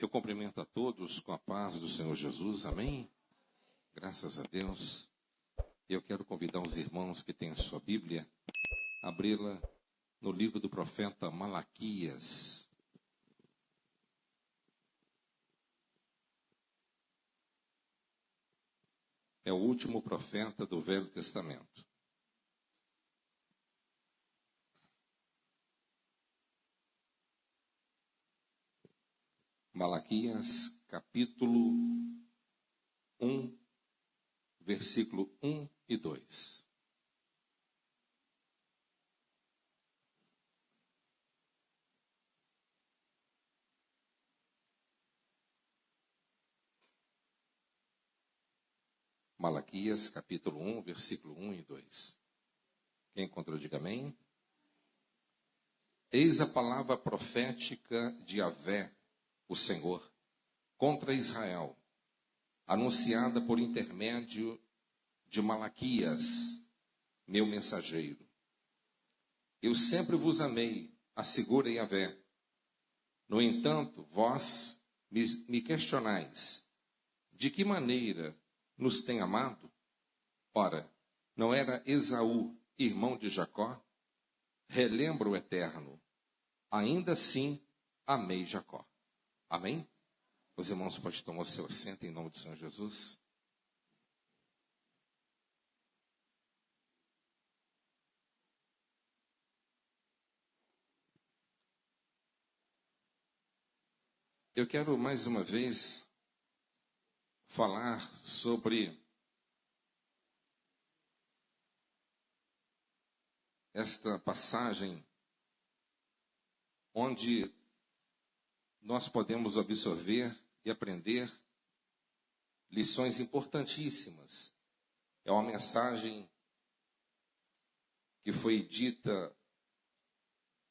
Eu cumprimento a todos com a paz do Senhor Jesus, amém? Graças a Deus. Eu quero convidar os irmãos que têm a sua Bíblia, a abri-la no livro do profeta Malaquias. É o último profeta do Velho Testamento. Malaquias, capítulo 1, versículo 1 e 2. Malaquias, capítulo 1, versículo 1 e 2. Quem encontrou, diga amém. Eis a palavra profética de Yahvé, o Senhor, contra Israel, anunciada por intermédio de Malaquias, meu mensageiro. Eu sempre vos amei, assegura Yahvé. No entanto, vós me questionais, de que maneira nos tem amado? Ora, não era Esaú, irmão de Jacó? Relembra o Eterno, ainda assim amei Jacó. Amém? Os irmãos podem tomar o seu assento em nome do Senhor Jesus. Eu quero mais uma vez falar sobre esta passagem onde nós podemos absorver e aprender lições importantíssimas. É uma mensagem que foi dita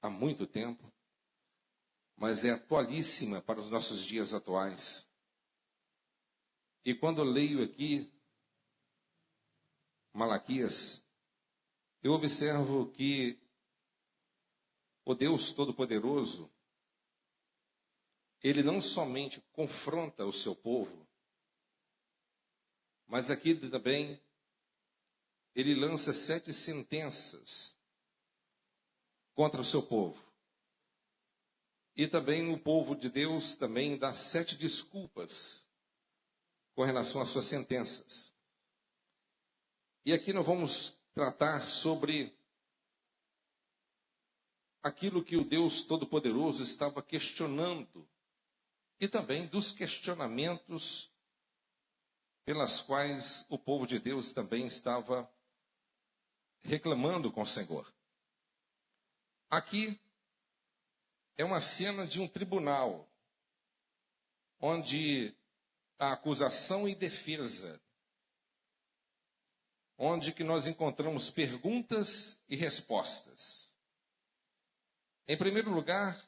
há muito tempo, mas é atualíssima para os nossos dias atuais. E quando eu leio aqui Malaquias, eu observo que o Deus Todo-Poderoso, ele não somente confronta o seu povo, mas aqui também ele lança 7 sentenças contra o seu povo. E também o povo de Deus também dá 7 desculpas com relação às suas sentenças. E aqui nós vamos tratar sobre aquilo que o Deus Todo-Poderoso estava questionando e também dos questionamentos pelas quais o povo de Deus também estava reclamando com o Senhor. Aqui é uma cena de um tribunal, onde a acusação e defesa, onde que nós encontramos perguntas e respostas. Em primeiro lugar,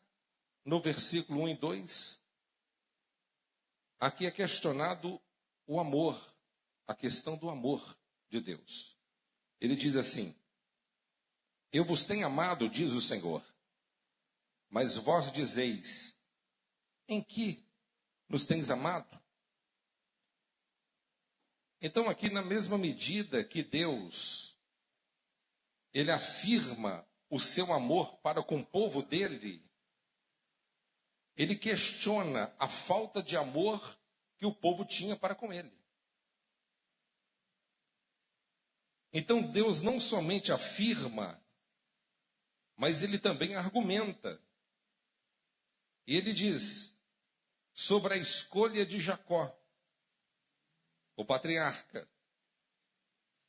no versículo 1 e 2, aqui é questionado o amor, a questão do amor de Deus. Ele diz assim: eu vos tenho amado, diz o Senhor, mas vós dizeis, em que nos tens amado? Então aqui, na mesma medida que Deus, ele afirma o seu amor para com o povo dele, ele questiona a falta de amor que o povo tinha para com ele. Então Deus não somente afirma, mas ele também argumenta. E ele diz sobre a escolha de Jacó, o patriarca.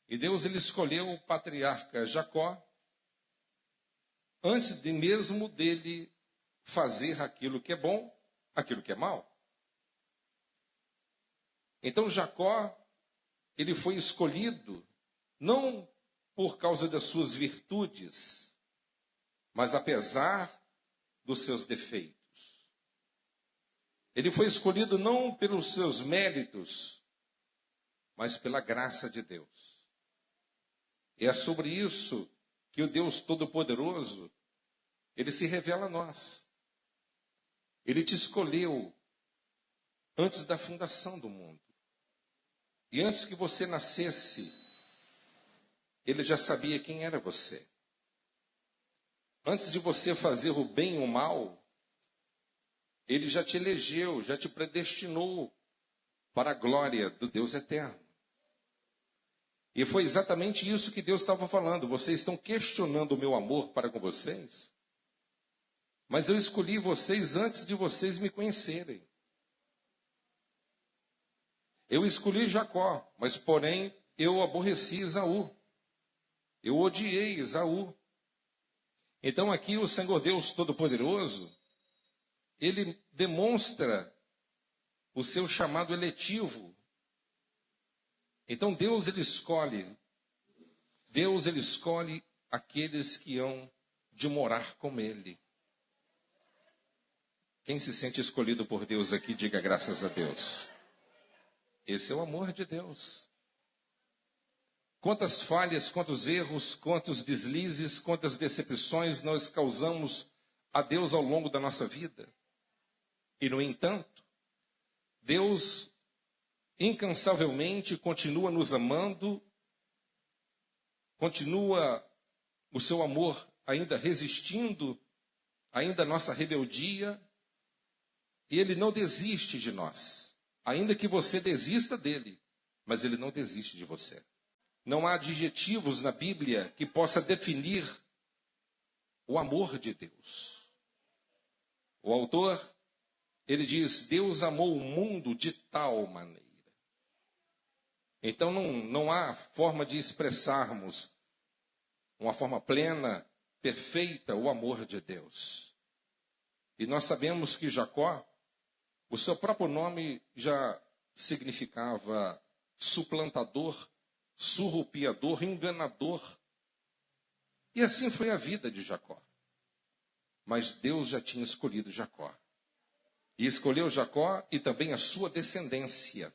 E Deus, ele escolheu o patriarca Jacó antes de mesmo dele fazer aquilo que é bom, aquilo que é mal. Então Jacó, ele foi escolhido não por causa das suas virtudes, mas apesar dos seus defeitos. Ele foi escolhido não pelos seus méritos, mas pela graça de Deus. E é sobre isso que o Deus Todo-Poderoso, ele se revela a nós. Ele te escolheu antes da fundação do mundo. E antes que você nascesse, ele já sabia quem era você. Antes de você fazer o bem ou o mal, ele já te elegeu, já te predestinou para a glória do Deus eterno. E foi exatamente isso que Deus estava falando. Vocês estão questionando o meu amor para com vocês? Mas eu escolhi vocês antes de vocês me conhecerem. Eu escolhi Jacó, mas porém eu aborreci Esaú. Eu odiei Esaú. Então aqui o Senhor Deus Todo-Poderoso, ele demonstra o seu chamado eletivo. Então Deus ele escolhe aqueles que hão de morar com ele. Quem se sente escolhido por Deus aqui, diga graças a Deus. Esse é o amor de Deus. Quantas falhas, quantos erros, quantos deslizes, quantas decepções nós causamos a Deus ao longo da nossa vida. E, no entanto, Deus incansavelmente continua nos amando, continua o seu amor ainda resistindo, ainda a nossa rebeldia, e Ele não desiste de nós. Ainda que você desista dele, mas ele não desiste de você. Não há adjetivos na Bíblia que possa definir o amor de Deus. O autor, ele diz, Deus amou o mundo de tal maneira. Então não há forma de expressarmos uma forma plena, perfeita, o amor de Deus. E nós sabemos que Jacó, o seu próprio nome já significava suplantador, surrupiador, enganador. E assim foi a vida de Jacó. Mas Deus já tinha escolhido Jacó. E escolheu Jacó e também a sua descendência.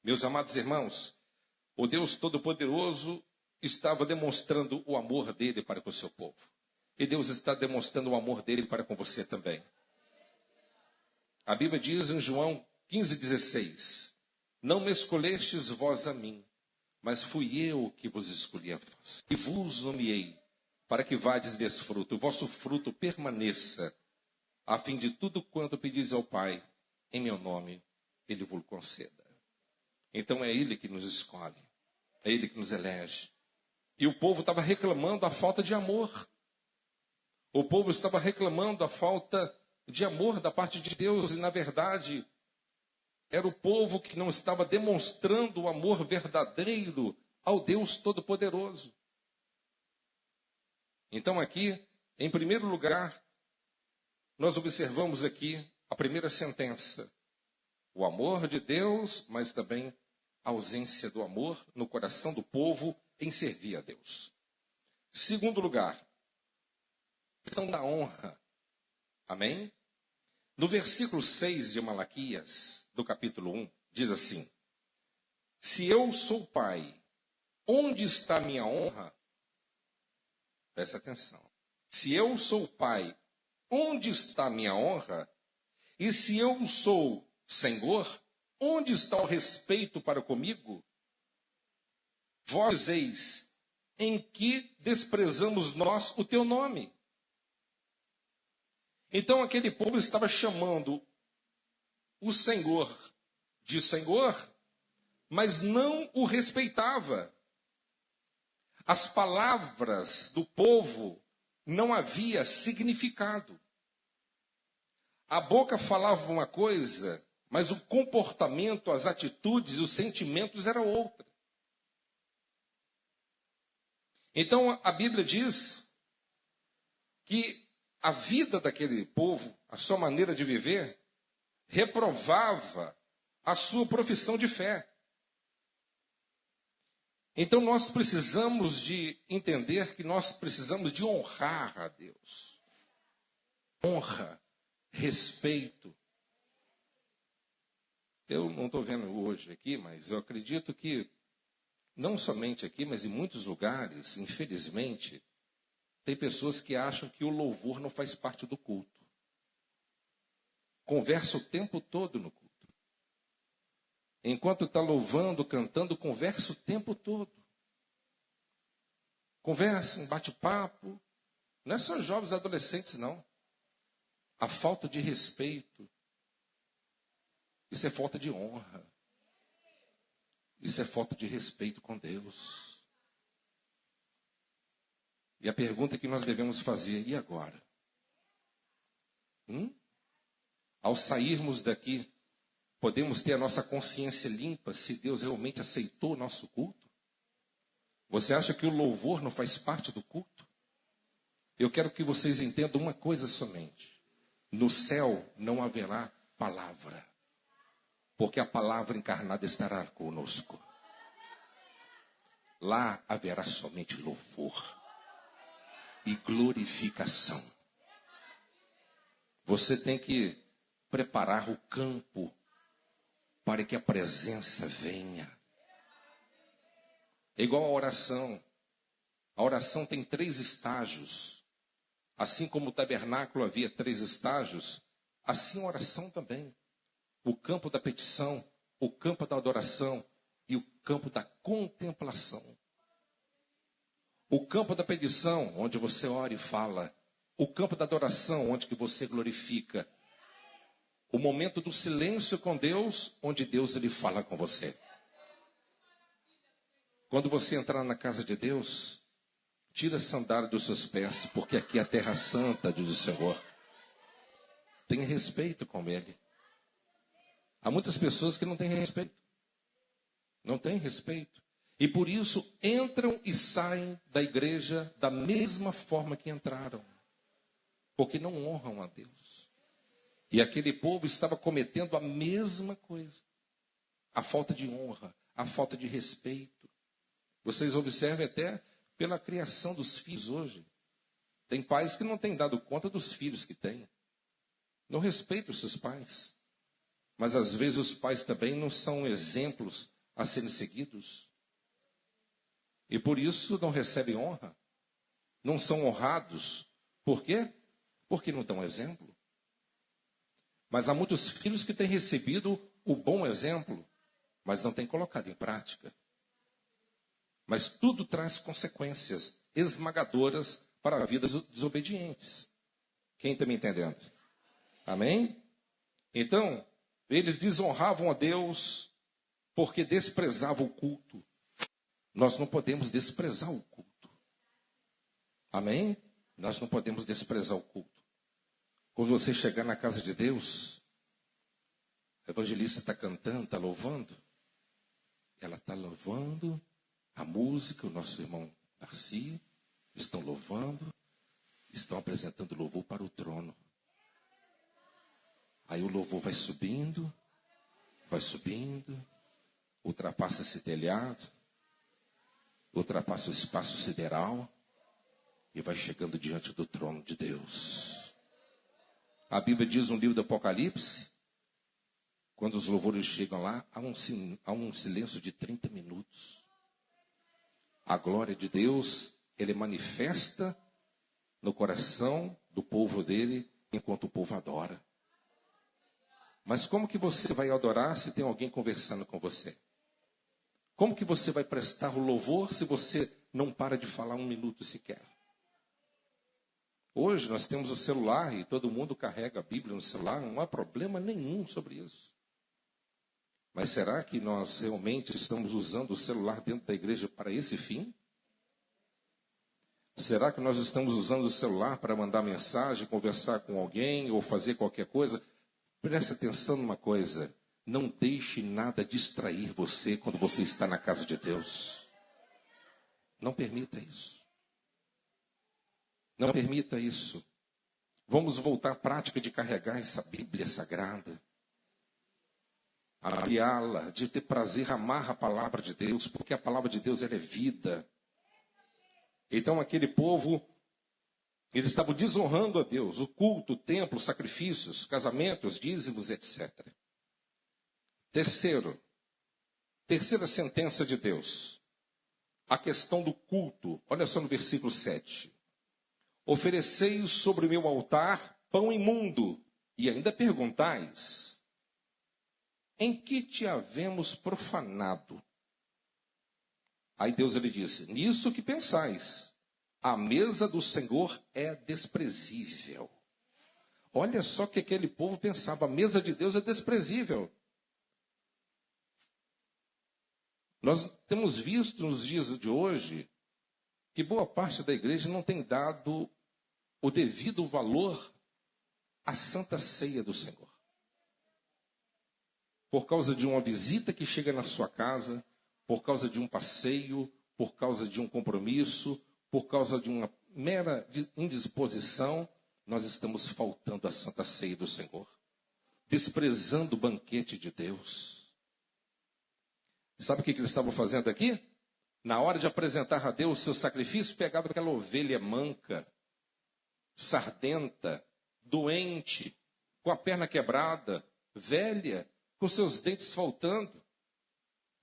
Meus amados irmãos, o Deus Todo-Poderoso estava demonstrando o amor dele para com o seu povo. E Deus está demonstrando o amor dele para com você também. A Bíblia diz em João 15,16, não me escolhestes vós a mim, mas fui eu que vos escolhi a vós. E vos nomeei, para que vades desfruto, o vosso fruto permaneça, a fim de tudo quanto pedis ao Pai, em meu nome, Ele vos conceda. Então é Ele que nos escolhe, é Ele que nos elege. E o povo estava reclamando a falta de amor. O povo estava reclamando a falta de amor da parte de Deus, e na verdade, era o povo que não estava demonstrando o amor verdadeiro ao Deus Todo-Poderoso. Então aqui, em primeiro lugar, nós observamos aqui a primeira sentença. O amor de Deus, mas também a ausência do amor no coração do povo em servir a Deus. Segundo lugar, a questão da honra. Amém? No versículo 6 de Malaquias, do capítulo 1, diz assim, se eu sou pai, onde está minha honra? Presta atenção. Se eu sou pai, onde está minha honra? E se eu sou Senhor, onde está o respeito para comigo? Vós dizeis, em que desprezamos nós o teu nome? Então aquele povo estava chamando o Senhor de Senhor, mas não o respeitava. As palavras do povo não havia significado. A boca falava uma coisa, mas o comportamento, as atitudes, os sentimentos era outra. Então a Bíblia diz que a vida daquele povo, a sua maneira de viver, reprovava a sua profissão de fé. Então nós precisamos de entender que nós precisamos de honrar a Deus. Honra, respeito. Eu não estou vendo hoje aqui, mas eu acredito que, não somente aqui, mas em muitos lugares, infelizmente, tem pessoas que acham que o louvor não faz parte do culto. Conversa o tempo todo no culto. enquanto está louvando, cantando, conversa o tempo todo. Conversa, um bate-papo. Não é só jovens e adolescentes, não. A falta de respeito. Isso é falta de honra. Isso é falta de respeito com Deus. E a pergunta que nós devemos fazer, e agora? Ao sairmos daqui, podemos ter a nossa consciência limpa se Deus realmente aceitou o nosso culto? Você acha que o louvor não faz parte do culto? Eu quero que vocês entendam uma coisa somente. No céu não haverá palavra, porque a palavra encarnada estará conosco. Lá haverá somente louvor e glorificação. Você tem que preparar o campo para que a presença venha. É igual a oração. A oração tem 3 estágios. Assim como o tabernáculo havia 3 estágios, assim a oração também. O campo da petição, o campo da adoração e o campo da contemplação. O campo da petição, onde você ora e fala. O campo da adoração, onde que você glorifica. O momento do silêncio com Deus, onde Deus ele fala com você. Quando você entrar na casa de Deus, tira a sandália dos seus pés, porque aqui é a terra santa, diz o Senhor. Tenha respeito com Ele. Há muitas pessoas que não têm respeito. Não têm respeito. E por isso entram e saem da igreja da mesma forma que entraram. Porque não honram a Deus. E aquele povo estava cometendo a mesma coisa. A falta de honra, a falta de respeito. Vocês observem até pela criação dos filhos hoje. Tem pais que não têm dado conta dos filhos que têm. Não respeitam os seus pais. Mas às vezes os pais também não são exemplos a serem seguidos. E por isso não recebem honra. Não são honrados. Por quê? Porque não dão exemplo. Mas há muitos filhos que têm recebido o bom exemplo, mas não têm colocado em prática. Mas tudo traz consequências esmagadoras para vidas desobedientes. Quem está me entendendo? Amém? Então, eles desonravam a Deus porque desprezavam o culto. Nós não podemos desprezar o culto. Amém? Nós não podemos desprezar o culto. Quando você chegar na casa de Deus, a evangelista está cantando, está louvando. Ela está louvando. A música, o nosso irmão Darcy, estão louvando, estão apresentando louvor para o trono. Aí o louvor vai subindo, ultrapassa esse telhado, ultrapassa o espaço sideral e vai chegando diante do trono de Deus. A Bíblia diz no livro do Apocalipse, quando os louvores chegam lá, há um silêncio de 30 minutos. A glória de Deus, Ele manifesta no coração do povo dele, enquanto o povo adora. Mas como que você vai adorar se tem alguém conversando com você? Como que você vai prestar o louvor se você não para de falar 1 minuto sequer? Hoje nós temos o celular e todo mundo carrega a Bíblia no celular, não há problema nenhum sobre isso. Mas será que nós realmente estamos usando o celular dentro da igreja para esse fim? Será que nós estamos usando o celular para mandar mensagem, conversar com alguém ou fazer qualquer coisa? Preste atenção numa coisa. Não deixe nada distrair você quando você está na casa de Deus. Não permita isso. Não permita isso. Vamos voltar à prática de carregar essa Bíblia sagrada. Abriá-la, de ter prazer, amar a palavra de Deus, porque a palavra de Deus ela é vida. Então aquele povo, eles estavam desonrando a Deus, o culto, o templo, os sacrifícios, casamentos, dízimos, etc. Terceira sentença de Deus, a questão do culto. Olha só no versículo 7. Oferecei sobre o meu altar pão imundo, e ainda perguntais, em que te havemos profanado? Aí Deus ele disse, nisso que pensais, a mesa do Senhor é desprezível. Olha só que aquele povo pensava, a mesa de Deus é desprezível. Nós temos visto nos dias de hoje que boa parte da igreja não tem dado o devido valor à Santa Ceia do Senhor. Por causa de uma visita que chega na sua casa, por causa de um passeio, por causa de um compromisso, por causa de uma mera indisposição, nós estamos faltando a Santa Ceia do Senhor, desprezando o banquete de Deus. Sabe o que eles estavam fazendo aqui? Na hora de apresentar a Deus o seu sacrifício, pegava aquela ovelha manca, sardenta, doente, com a perna quebrada, velha, com seus dentes faltando.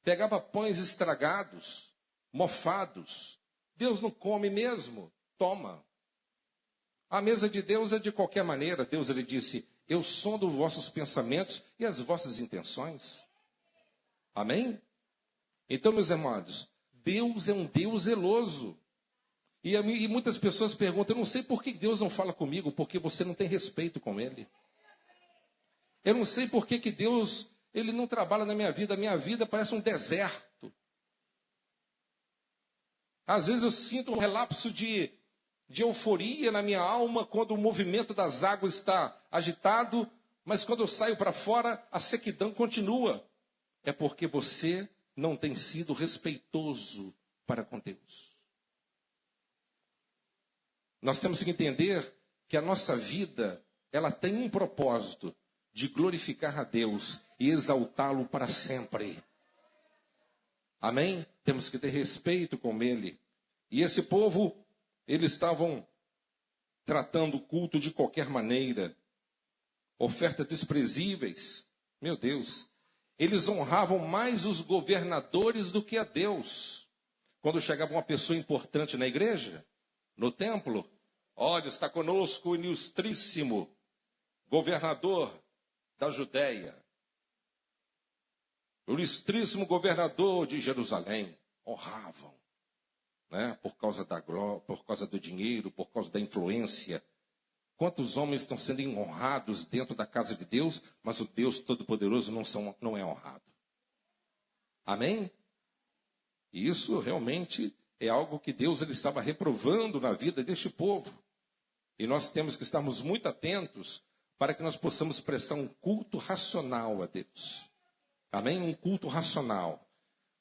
Pegava pães estragados, mofados. Deus não come mesmo, toma. A mesa de Deus é de qualquer maneira. Deus ele disse, eu sondo os vossos pensamentos e as vossas intenções. Amém? Então, meus amados, Deus é um Deus zeloso. E muitas pessoas perguntam, eu não sei por que Deus não fala comigo, porque você não tem respeito com Ele. Eu não sei por que Deus ele não trabalha na minha vida parece um deserto. Às vezes eu sinto um relapso de euforia na minha alma quando o movimento das águas está agitado, mas quando eu saio para fora, a sequidão continua. É porque você não tem sido respeitoso para com Deus. Nós temos que entender que a nossa vida, ela tem um propósito de glorificar a Deus e exaltá-lo para sempre. Amém? Temos que ter respeito com Ele. E esse povo, eles estavam tratando o culto de qualquer maneira. Ofertas desprezíveis. Meu Deus. Eles honravam mais os governadores do que a Deus. Quando chegava uma pessoa importante na igreja, no templo, olha, está conosco o ilustríssimo governador da Judéia, o ilustríssimo governador de Jerusalém. Honravam, né? Por causa da glória, por causa do dinheiro, por causa da influência. Quantos homens estão sendo honrados dentro da casa de Deus, mas o Deus Todo-Poderoso não é honrado. Amém? E isso realmente é algo que Deus ele estava reprovando na vida deste povo. E nós temos que estarmos muito atentos para que nós possamos prestar um culto racional a Deus. Amém? Um culto racional.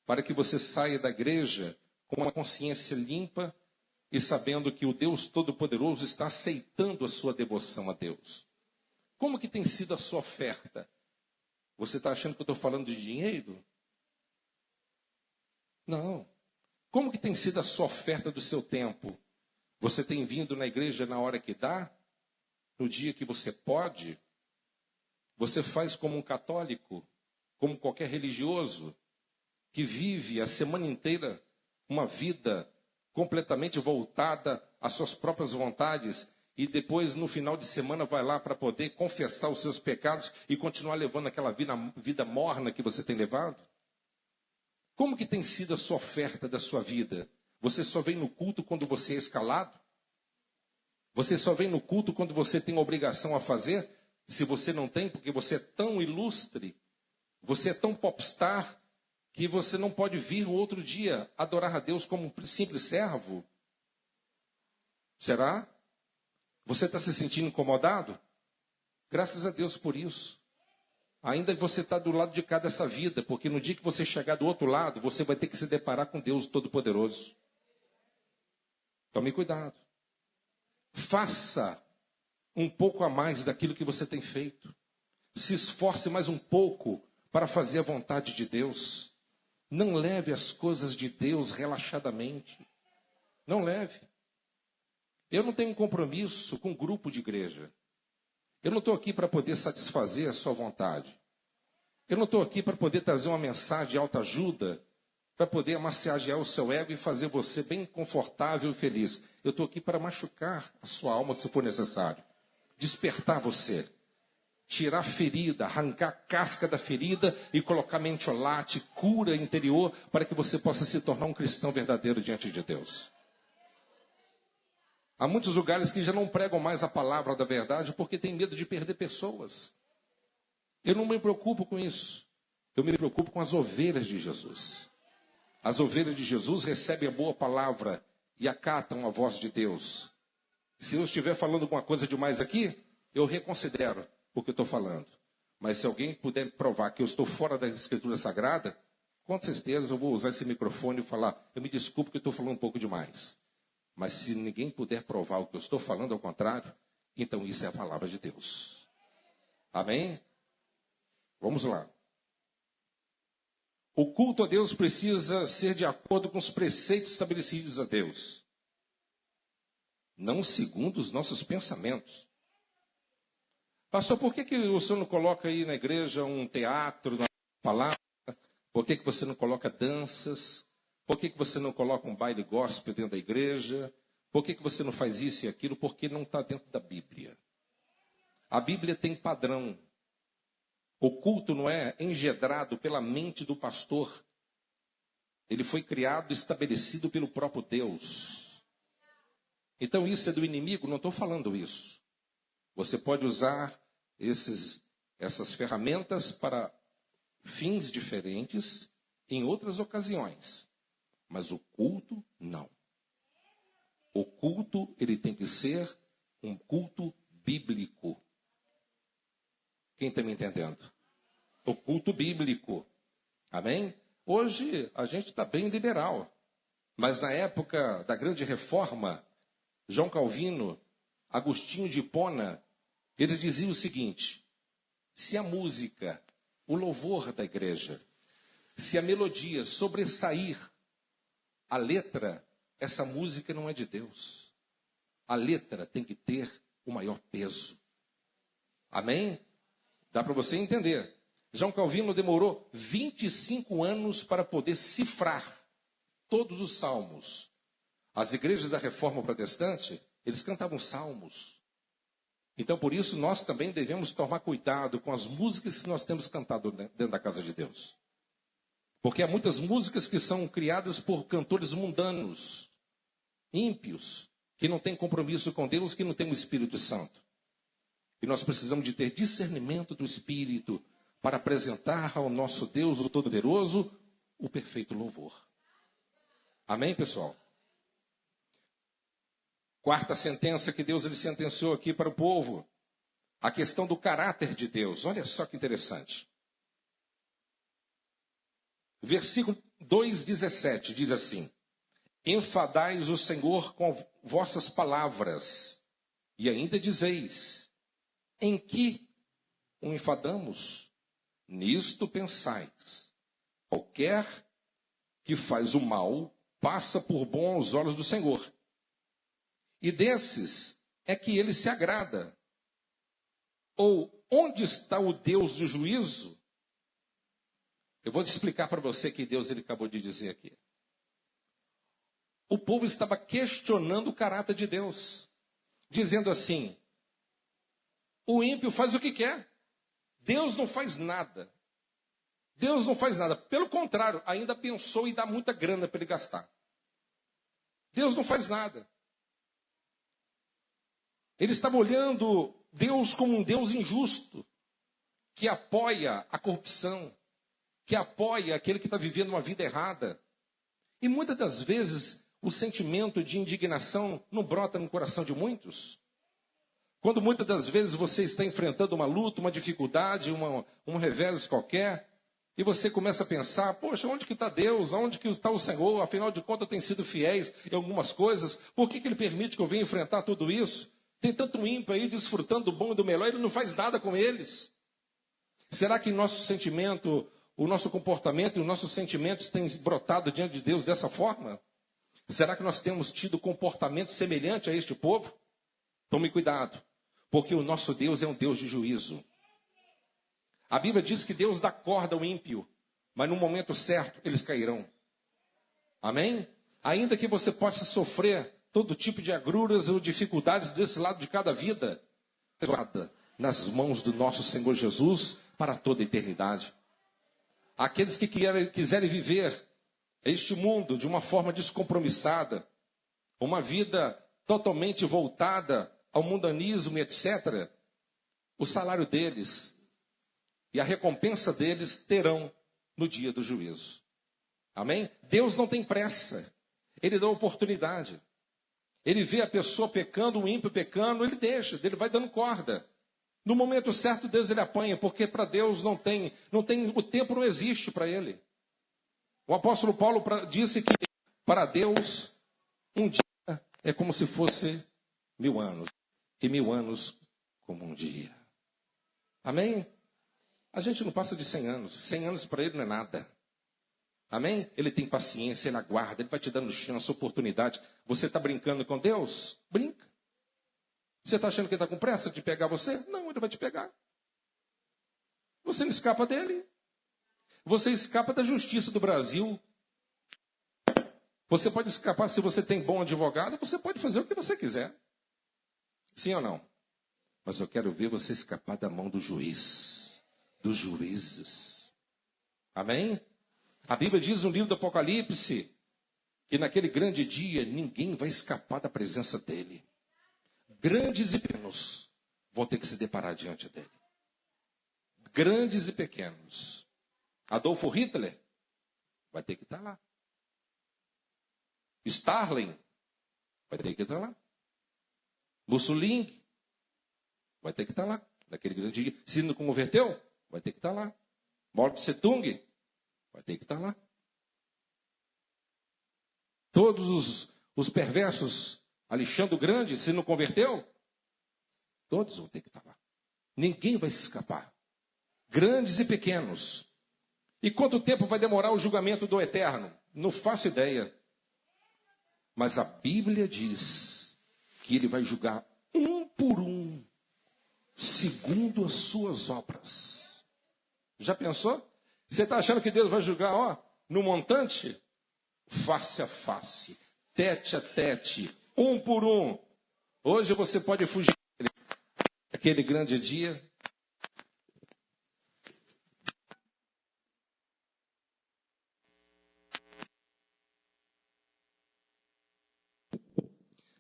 Para que você saia da igreja com uma consciência limpa e sabendo que o Deus Todo-Poderoso está aceitando a sua devoção a Deus. Como que tem sido a sua oferta? Você está achando que eu estou falando de dinheiro? Não. Como que tem sido a sua oferta do seu tempo? Você tem vindo na igreja na hora que dá? No dia que você pode? Você faz como um católico? Como qualquer religioso? Que vive a semana inteira uma vida completamente voltada às suas próprias vontades e depois no final de semana vai lá para poder confessar os seus pecados e continuar levando aquela vida morna que você tem levado? Como que tem sido a sua oferta da sua vida? Você só vem no culto quando você é escalado? Você só vem no culto quando você tem obrigação a fazer? Se você não tem, porque você é tão ilustre, você é tão popstar, que você não pode vir no outro dia adorar a Deus como um simples servo? Será? Você está se sentindo incomodado? Graças a Deus por isso. Ainda você está do lado de cá dessa vida, porque no dia que você chegar do outro lado, você vai ter que se deparar com Deus Todo-Poderoso. Tome cuidado. Faça um pouco a mais daquilo que você tem feito. Se esforce mais um pouco para fazer a vontade de Deus. Não leve as coisas de Deus relaxadamente. Não leve. Eu não tenho um compromisso com um grupo de igreja. Eu não estou aqui para poder satisfazer a sua vontade. Eu não estou aqui para poder trazer uma mensagem de autoajuda, para poder massagear o seu ego e fazer você bem confortável e feliz. Eu estou aqui para machucar a sua alma se for necessário. Despertar você. tirar a ferida, arrancar a casca da ferida e colocar mentiolate, cura interior, para que você possa se tornar um cristão verdadeiro diante de Deus. Há muitos lugares que já não pregam mais a palavra da verdade porque tem medo de perder pessoas. Eu não me preocupo com isso. Eu me preocupo com as ovelhas de Jesus. As ovelhas de Jesus recebem a boa palavra e acatam a voz de Deus. Se eu estiver falando alguma coisa demais aqui, eu reconsidero o que eu estou falando. Mas se alguém puder provar que eu estou fora da Escritura Sagrada, com certeza eu vou usar esse microfone e falar, eu me desculpo que eu estou falando um pouco demais. Mas se ninguém puder provar o que eu estou falando ao contrário, então isso é a palavra de Deus. Amém? Vamos lá. O culto a Deus precisa ser de acordo com os preceitos estabelecidos a Deus. Não segundo os nossos pensamentos. Pastor, por que o senhor não coloca aí na igreja um teatro, na palavra? Por que você não coloca danças? Por que você não coloca um baile gospel dentro da igreja? Por que você não faz isso e aquilo? Porque não está dentro da Bíblia. A Bíblia tem padrão. O culto não é engedrado pela mente do pastor. Ele foi criado e estabelecido pelo próprio Deus. Então isso é do inimigo? Não estou falando isso. Você pode usar essas ferramentas para fins diferentes em outras ocasiões. Mas o culto, não. O culto, ele tem que ser um culto bíblico. Quem está me entendendo? O culto bíblico. Amém? Hoje a gente está bem liberal. Mas na época da grande reforma, João Calvino, Agostinho de Hipona, eles diziam o seguinte: se a música, o louvor da igreja, se a melodia sobressair a letra, essa música não é de Deus. A letra tem que ter o maior peso. Amém? Dá para você entender. João Calvino demorou 25 anos para poder cifrar todos os salmos. As igrejas da Reforma Protestante, eles cantavam salmos. Então, por isso, nós também devemos tomar cuidado com as músicas que nós temos cantado dentro da casa de Deus. Porque há muitas músicas que são criadas por cantores mundanos, ímpios, que não têm compromisso com Deus, que não têm o Espírito Santo. E nós precisamos de ter discernimento do Espírito para apresentar ao nosso Deus, o Todo-Poderoso, o perfeito louvor. Amém, pessoal? Quarta sentença que Deus ele sentenciou aqui para o povo. A questão do caráter de Deus. Olha só que interessante. Versículo 2,17 diz assim: enfadais o Senhor com vossas palavras, e ainda dizeis: em que o enfadamos? Nisto pensais: qualquer que faz o mal passa por bom aos olhos do Senhor. E desses é que ele se agrada. Ou onde está o Deus do juízo? Eu vou te explicar para você que Deus ele acabou de dizer aqui. O povo estava questionando o caráter de Deus, dizendo assim: o ímpio faz o que quer. Deus não faz nada. Deus não faz nada. Pelo contrário, ainda pensou em dar muita grana para ele gastar. Deus não faz nada. Ele estava olhando Deus como um Deus injusto, que apoia a corrupção, que apoia aquele que está vivendo uma vida errada. E muitas das vezes o sentimento de indignação não brota no coração de muitos. Quando muitas das vezes você está enfrentando uma luta, uma dificuldade, um revés qualquer, e você começa a pensar: poxa, onde que está Deus? Onde que está o Senhor? Afinal de contas, eu tenho sido fiéis em algumas coisas. Por que Ele permite que eu venha enfrentar tudo isso? Tem tanto ímpio aí desfrutando do bom e do melhor, Ele não faz nada com eles. Será que nosso sentimento, o nosso comportamento e os nossos sentimentos têm brotado diante de Deus dessa forma? Será que nós temos tido comportamento semelhante a este povo? Tome cuidado, porque o nosso Deus é um Deus de juízo. A Bíblia diz que Deus dá corda ao ímpio, mas no momento certo eles cairão. Amém? Ainda que você possa sofrer todo tipo de agruras ou dificuldades desse lado de cada vida, nas mãos do nosso Senhor Jesus para toda a eternidade. Aqueles que quiserem viver este mundo de uma forma descompromissada, uma vida totalmente voltada ao mundanismo, etc., o salário deles e a recompensa deles terão no dia do juízo. Amém? Deus não tem pressa. Ele dá oportunidade. Ele vê a pessoa pecando, o ímpio pecando, ele deixa, ele vai dando corda. No momento certo, Deus ele apanha, porque para Deus não tem, o tempo não existe para ele. O apóstolo Paulo disse que para Deus um dia é como se fosse 1000 anos, e 1000 anos como um dia. Amém? A gente não passa de 100 anos. 100 anos para ele não é nada. Amém? Ele tem paciência, ele aguarda, ele vai te dando chance, oportunidade. Você está brincando com Deus? Brinca. Você está achando que ele está com pressa de pegar você? Não, ele vai te pegar. Você não escapa dele. Você escapa da justiça do Brasil. Você pode escapar se você tem bom advogado, você pode fazer o que você quiser. Sim ou não? Mas eu quero ver você escapar da mão do juiz, dos juízes. Amém? A Bíblia diz no livro do Apocalipse que naquele grande dia ninguém vai escapar da presença dele. Grandes e pequenos vão ter que se deparar diante dele. Grandes e pequenos. Adolfo Hitler vai ter que estar lá. Stalin vai ter que estar lá. Mussolini vai ter que estar lá. Naquele grande dia. Se não converteu, vai ter que estar lá. Mao Tse Tung vai ter que estar lá. Todos os perversos, Alexandre o Grande, se não converteu, todos vão ter que estar lá. Ninguém vai se escapar. Grandes e pequenos. E quanto tempo vai demorar o julgamento do Eterno? Não faço ideia. Mas a Bíblia diz que ele vai julgar um por um, segundo as suas obras. Já pensou? Você está achando que Deus vai julgar, no montante? Face a face, tete a tete, um por um. Hoje você pode fugir daquele grande dia.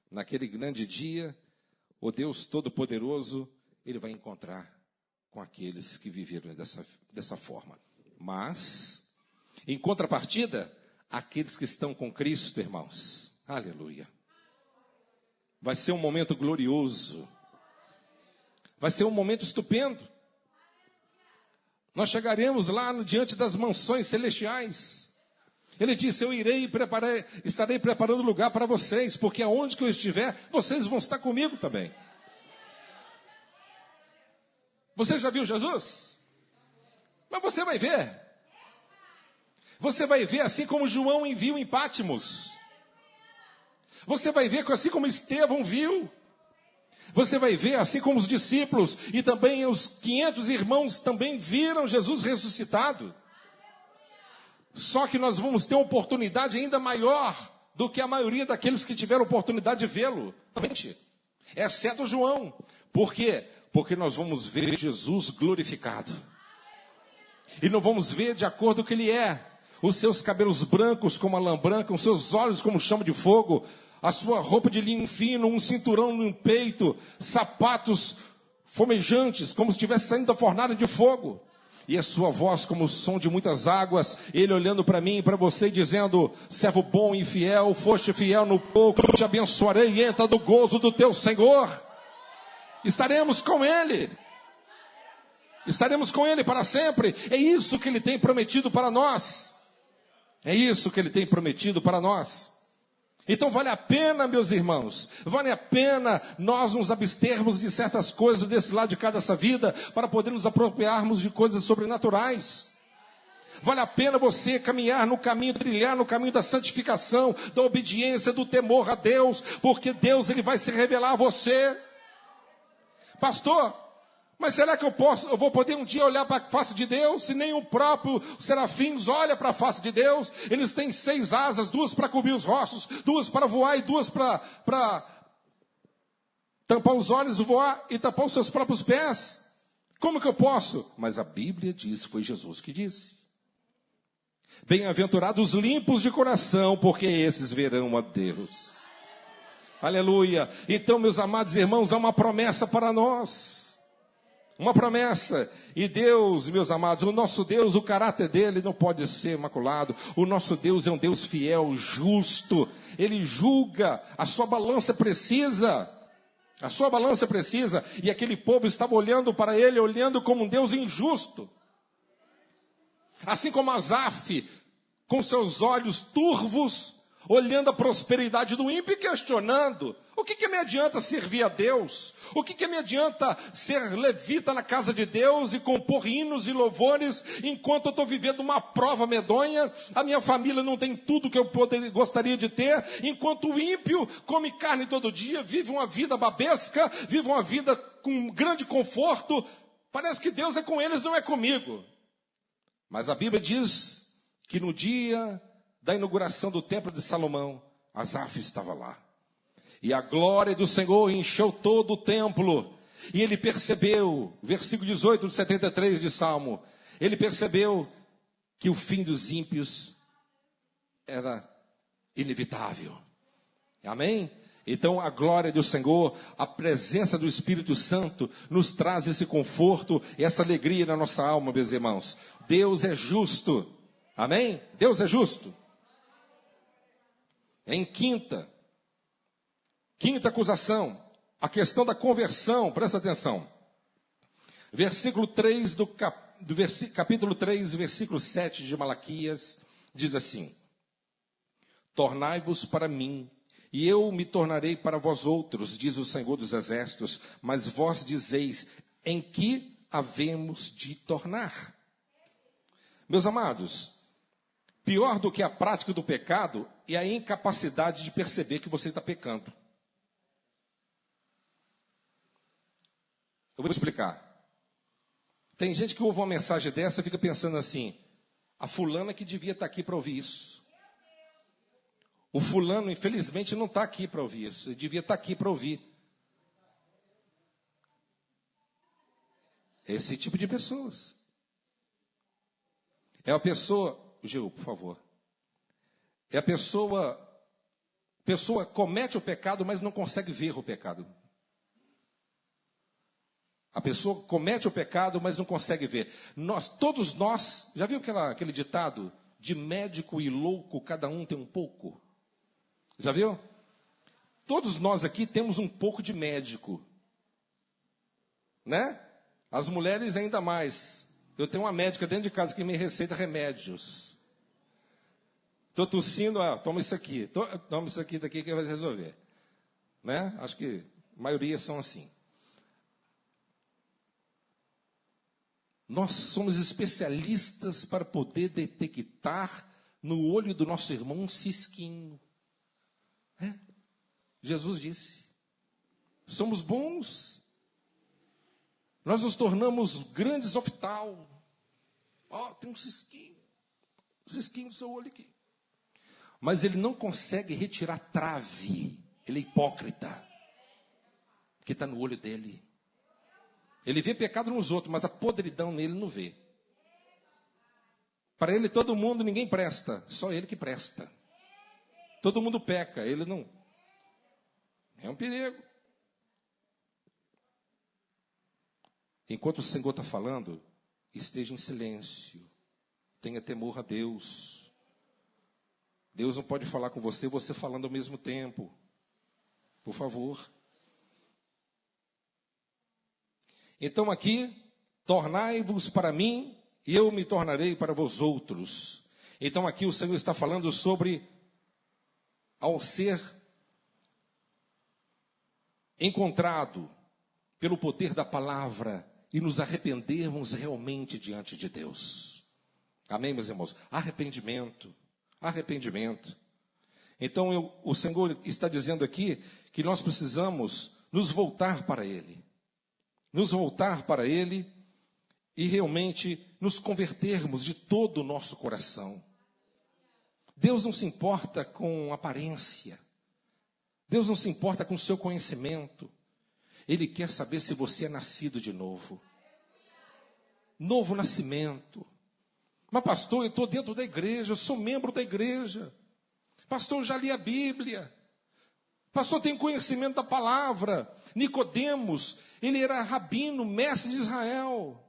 Naquele grande dia, o Deus Todo-Poderoso, ele vai encontrar com aqueles que viveram dessa forma. Mas, em contrapartida, aqueles que estão com Cristo, irmãos, aleluia. Vai ser um momento glorioso. Vai ser um momento estupendo. Nós chegaremos lá diante das mansões celestiais. Ele disse, eu estarei preparando lugar para vocês, porque aonde que eu estiver, vocês vão estar comigo também. Você já viu Jesus? Mas você vai ver. Você vai ver assim como João viu em Pátimos. Você vai ver assim como Estevão viu. Você vai ver assim como os discípulos e também os 500 irmãos também viram Jesus ressuscitado. Só que nós vamos ter uma oportunidade ainda maior do que a maioria daqueles que tiveram oportunidade de vê-lo. Exceto João. Por quê? Porque nós vamos ver Jesus glorificado. E não vamos ver de acordo com o que ele é. Os seus cabelos brancos como a lã branca, os seus olhos como chama de fogo, a sua roupa de linho fino, um cinturão no peito, sapatos fumejantes, como se estivesse saindo da fornalha de fogo. E a sua voz como o som de muitas águas, ele olhando para mim e para você dizendo, servo bom e fiel, foste fiel no pouco, eu te abençoarei e entra no gozo do teu Senhor. Estaremos com ele. Estaremos com ele para sempre. É isso que ele tem prometido para nós. É isso que ele tem prometido para nós. Então vale a pena, meus irmãos, vale a pena nós nos abstermos de certas coisas desse lado de cá dessa vida, para poder nos apropriarmos de coisas sobrenaturais. Vale a pena você caminhar no caminho, trilhar no caminho da santificação, da obediência, do temor a Deus, porque Deus ele vai se revelar a você. Pastor, mas será que eu vou poder um dia olhar para a face de Deus? Se nem o próprio serafins olha para a face de Deus. Eles têm 6 asas, 2 para cobrir os rostos, 2 para voar e 2 para tampar os olhos, voar e tapar os seus próprios pés. Como que eu posso? Mas a Bíblia diz, foi Jesus que disse. Bem-aventurados os limpos de coração, porque esses verão a Deus. Aleluia. Então, meus amados irmãos, há uma promessa para nós. Uma promessa. E Deus, meus amados, o nosso Deus, o caráter dele não pode ser maculado. O nosso Deus é um Deus fiel, justo. Ele julga, a sua balança precisa. A sua balança precisa. E aquele povo estava olhando para ele, olhando como um Deus injusto. Assim como Asaf, com seus olhos turvos, olhando a prosperidade do ímpio e questionando: o que me adianta servir a Deus? O que me adianta ser levita na casa de Deus e compor hinos e louvores, enquanto eu estou vivendo uma prova medonha, a minha família não tem tudo que eu gostaria de ter, enquanto o ímpio come carne todo dia, vive uma vida babesca, vive uma vida com grande conforto, parece que Deus é com eles, não é comigo. Mas a Bíblia diz que no dia da inauguração do templo de Salomão, Asaf estava lá. E a glória do Senhor encheu todo o templo. E ele percebeu, versículo 18 de 73 de Salmo, ele percebeu que o fim dos ímpios era inevitável. Amém? Então a glória do Senhor, a presença do Espírito Santo nos traz esse conforto, essa alegria na nossa alma, meus irmãos. Deus é justo. Amém? Deus é justo. Em quinta acusação, a questão da conversão, presta atenção. Versículo 3 capítulo 3, versículo 7 de Malaquias, diz assim: tornai-vos para mim, e eu me tornarei para vós outros, diz o Senhor dos Exércitos, mas vós dizeis, em que havemos de tornar? Meus amados, pior do que a prática do pecado é a incapacidade de perceber que você está pecando. Eu vou explicar. Tem gente que ouve uma mensagem dessa e fica pensando assim: a fulana que devia estar aqui para ouvir isso. O fulano, infelizmente, não está aqui para ouvir isso. Ele devia estar aqui para ouvir. Esse tipo de pessoas. É a pessoa, Gil, por favor. É a pessoa comete o pecado, mas não consegue ver o pecado. A pessoa comete o pecado, mas não consegue ver. Todos nós, já viu aquele ditado? De médico e louco, cada um tem um pouco. Já viu? Todos nós aqui temos um pouco de médico. Né? As mulheres ainda mais. Eu tenho uma médica dentro de casa que me receita remédios. Estou tossindo, toma isso aqui. Toma isso aqui daqui que vai resolver. Né? Acho que a maioria são assim. Nós somos especialistas para poder detectar no olho do nosso irmão um cisquinho. Jesus disse, somos bons. Nós nos tornamos grandes oftalmos. Tem um cisquinho no seu olho aqui. Mas ele não consegue retirar trave. Ele é hipócrita. Que está no olho dele. Ele vê pecado nos outros, mas a podridão nele não vê. Para ele todo mundo, ninguém presta, só ele que presta. Todo mundo peca, ele não. É um perigo. Enquanto o Senhor está falando, esteja em silêncio. Tenha temor a Deus. Deus não pode falar com você, você falando ao mesmo tempo. Por favor. Então aqui, tornai-vos para mim, e eu me tornarei para vós outros. Então aqui o Senhor está falando sobre, ao ser encontrado pelo poder da palavra, e nos arrependermos realmente diante de Deus. Amém, meus irmãos? Arrependimento. Então o Senhor está dizendo aqui que nós precisamos nos voltar para Ele. Nos voltar para Ele e realmente nos convertermos de todo o nosso coração. Deus não se importa com aparência. Deus não se importa com o seu conhecimento. Ele quer saber se você é nascido de novo. Novo nascimento. Mas pastor, eu estou dentro da igreja, eu sou membro da igreja. Pastor, eu já li a Bíblia. Pastor, tem conhecimento da palavra. Nicodemos, ele era rabino, mestre de Israel.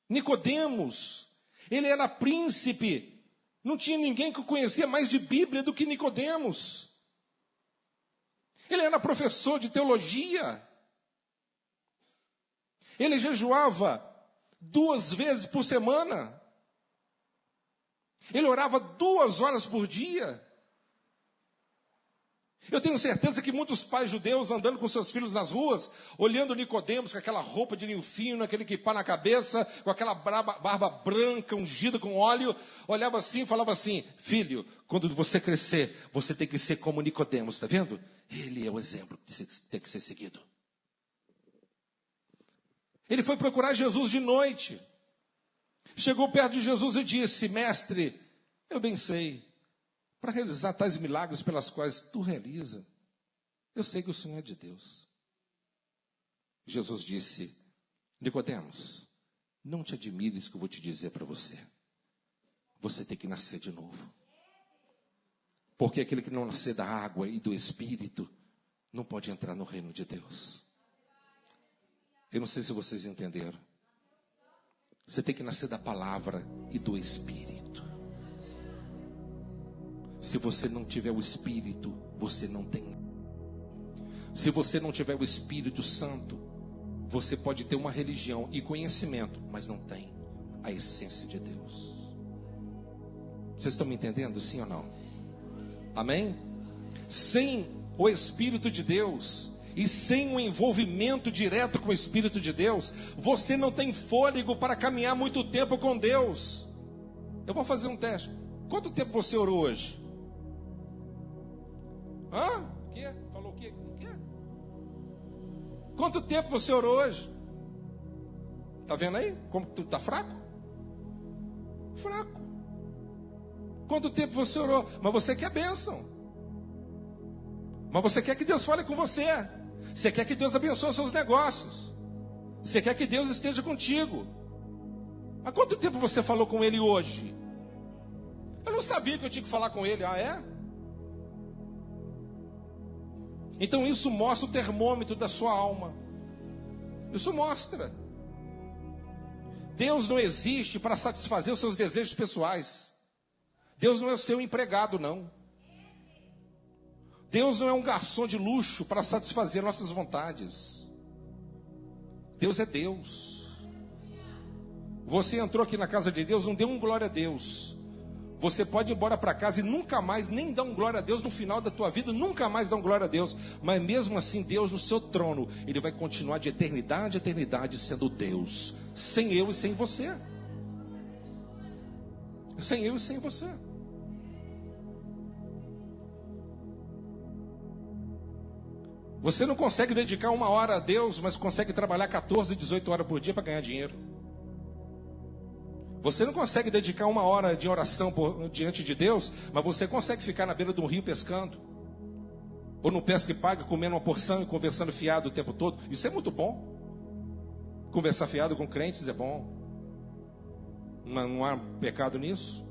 Nicodemos, ele era príncipe. Não tinha ninguém que conhecia mais de Bíblia do que Nicodemos. Ele era professor de teologia. Ele jejuava 2 vezes por semana. Ele orava 2 horas por dia. Eu tenho certeza que muitos pais judeus andando com seus filhos nas ruas, olhando Nicodemos com aquela roupa de linho fino, aquele quipá na cabeça, com aquela barba branca, ungida com óleo, olhava assim e falava assim: filho, quando você crescer, você tem que ser como Nicodemos, está vendo? Ele é o exemplo que tem que ser seguido. Ele foi procurar Jesus de noite. Chegou perto de Jesus e disse: mestre, eu bem sei, para realizar tais milagres pelas quais tu realiza, eu sei que o Senhor é de Deus. Jesus disse: Nicodemos, não te admires que eu vou te dizer para você. Você tem que nascer de novo. Porque aquele que não nascer da água e do Espírito não pode entrar no reino de Deus. Eu não sei se vocês entenderam. Você tem que nascer da palavra e do Espírito. Se você não tiver o Espírito, você não tem. Se você não tiver o Espírito Santo, você pode ter uma religião e conhecimento, mas não tem a essência de Deus. Vocês estão me entendendo, sim ou não? Amém? Sem o Espírito de Deus e sem um envolvimento direto com o Espírito de Deus, você não tem fôlego para caminhar muito tempo com Deus. Eu vou fazer um teste. Quanto tempo você orou hoje? Hã? O quê? Falou o quê? O quê? Quanto tempo você orou hoje? Está vendo aí? Como tu está fraco? Fraco. Quanto tempo você orou? Mas você quer bênção. Mas você quer que Deus fale com você. Você quer que Deus abençoe os seus negócios. Você quer que Deus esteja contigo. Há quanto tempo você falou com Ele hoje? Eu não sabia que eu tinha que falar com Ele. Ah, é? Então isso mostra o termômetro da sua alma. Isso mostra. Deus não existe para satisfazer os seus desejos pessoais. Deus não é o seu empregado, não. Deus não é um garçom de luxo para satisfazer nossas vontades. Deus é Deus. Você entrou aqui na casa de Deus, não deu um glória a Deus. Você pode ir embora para casa e nunca mais nem dar um glória a Deus no final da tua vida, nunca mais dar um glória a Deus. Mas mesmo assim, Deus no seu trono, Ele vai continuar de eternidade a eternidade sendo Deus. Sem eu e sem você. Sem eu e sem você. Você não consegue dedicar 1 hora a Deus, mas consegue trabalhar 14, 18 horas por dia para ganhar dinheiro. Você não consegue dedicar 1 hora de oração diante de Deus, mas você consegue ficar na beira de um rio pescando. Ou no pesca e paga, comendo uma porção e conversando fiado o tempo todo. Isso é muito bom. Conversar fiado com crentes é bom. Não há pecado nisso.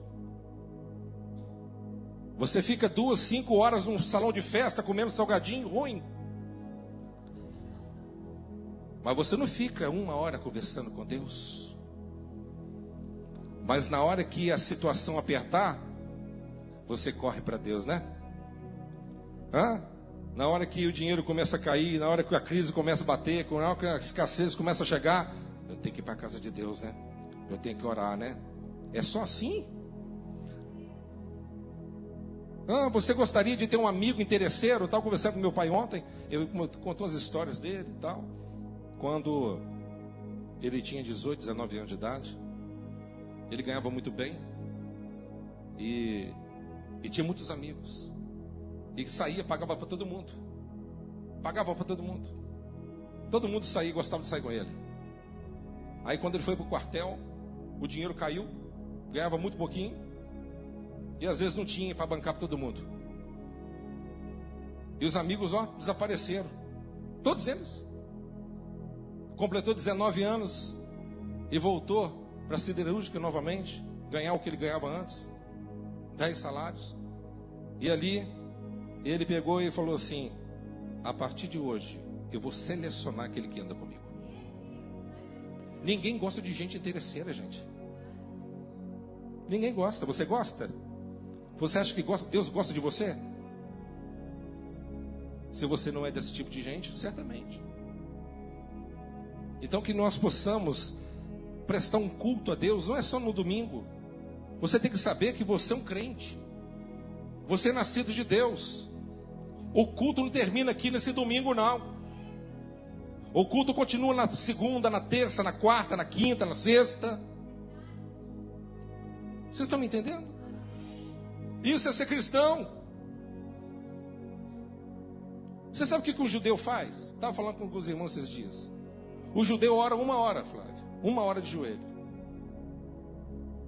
Você fica 2, 5 horas num salão de festa comendo salgadinho ruim. Mas você não fica 1 hora conversando com Deus. Mas na hora que a situação apertar, você corre para Deus, né? Hã? Na hora que o dinheiro começa a cair, na hora que a crise começa a bater, na hora que a escassez começa a chegar, eu tenho que ir para a casa de Deus, né? Eu tenho que orar, né? É só assim? Você gostaria de ter um amigo interesseiro? Eu estava conversando com meu pai ontem, ele contou as histórias dele e tal. Quando ele tinha 18, 19 anos de idade, ele ganhava muito bem e tinha muitos amigos. E saía, pagava para todo mundo. Pagava para todo mundo. Todo mundo saía e gostava de sair com ele. Aí quando ele foi para o quartel, o dinheiro caiu, ganhava muito pouquinho. E às vezes não tinha para bancar para todo mundo. E os amigos, desapareceram. Todos eles. Completou 19 anos e voltou para a siderúrgica novamente, ganhar o que ele ganhava antes, 10 salários. E ali, ele pegou e falou assim: a partir de hoje, eu vou selecionar aquele que anda comigo. Ninguém gosta de gente interesseira, gente. Ninguém gosta. Você gosta? Você acha que Deus gosta de você? Se você não é desse tipo de gente, certamente. Então que nós possamos prestar um culto a Deus, não é só no domingo. Você tem que saber que você é um crente. Você é nascido de Deus. O culto não termina aqui nesse domingo, não. O culto continua na segunda, na terça, na quarta, na quinta, na sexta. Vocês estão me entendendo? Isso é ser cristão. Você sabe o que um judeu faz? Estava falando com os irmãos esses dias. O judeu ora 1 hora, Flávio. 1 hora de joelho.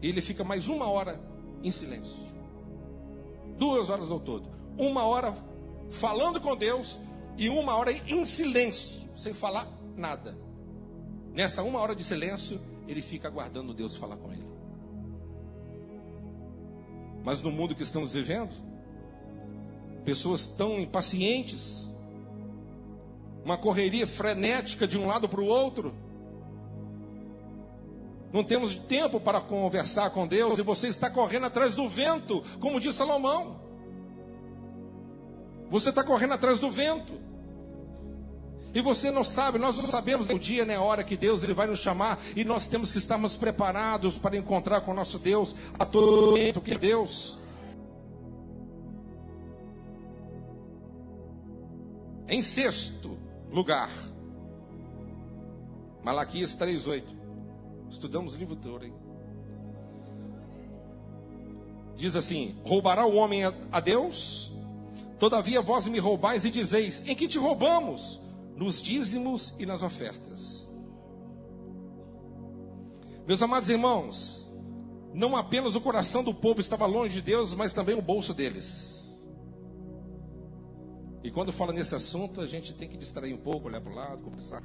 E ele fica mais 1 hora em silêncio. 2 horas ao todo. 1 hora falando com Deus e 1 hora em silêncio, sem falar nada. Nessa 1 hora de silêncio, ele fica aguardando Deus falar com ele. Mas no mundo que estamos vivendo, pessoas tão impacientes, uma correria frenética de um lado para o outro. Não temos tempo para conversar com Deus, e você está correndo atrás do vento, como diz Salomão. Você está correndo atrás do vento. E você não sabe, nós não sabemos o dia nem a hora que Deus ele vai nos chamar, e nós temos que estarmos preparados para encontrar com o nosso Deus a todo momento, que Deus. Em sexto lugar, Malaquias 3:8. Estudamos o livro todo, hein? Diz assim: roubará o homem a Deus? Todavia vós me roubais e dizeis: em que te roubamos? Nos dízimos e nas ofertas. Meus amados irmãos, não apenas o coração do povo estava longe de Deus, mas também o bolso deles. E quando fala nesse assunto, a gente tem que distrair um pouco, olhar para o lado, conversar.